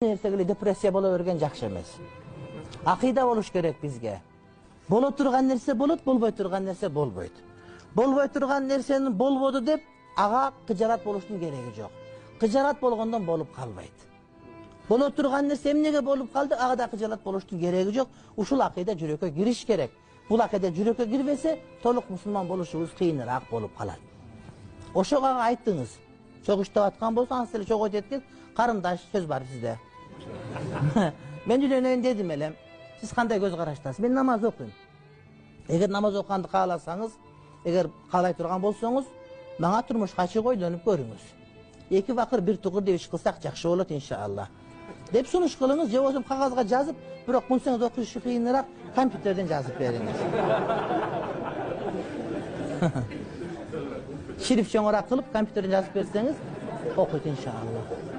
Ertegili depressiya bola bergen жакшы эмес. Акыйда болуш керек бизге. Боло турган нерсе болот, болбой турган нерсе болбойт. Болбой турган нерсенин болбоду деп ага кыжарат болуштун кереги жок. Кыжарат болгондон болуп калбайт. Боло турган нерсе эмнеге болуп калды, ага да кыжарат болуштун кереги жок. Ушул акыйда жүрөккө кириш керек. Бул акыйда жүрөккө кирбесе, толук мусулман болушубуз кыйыныраак болуп калат. Ошого ага айттыңыз. Чок иштеп аткан болсоңуз эле чогойт эткиз, карындаш сөз бар сизде. Мен үйлөнөйүн дедим элем. Сиз кандай көз караштасыз? Мен намаз окуйм. Эгер намаз окуганды кааласаңыз, эгер каалай турган болсоңуз, мага турмушка чыгып ойлонуп көрүңүз. Эки бакыр бир тугур деп иш кылсак жакшы болот иншалла. Деп сунуш кылыңыз, же болбосо кагазга жазып, бирок мунсеңиз окушу кыйыныраак компьютерден жазып бериңиз. Шириф чоңураак кылып компьютерден жазып берсеңиз, окуйт иншалла.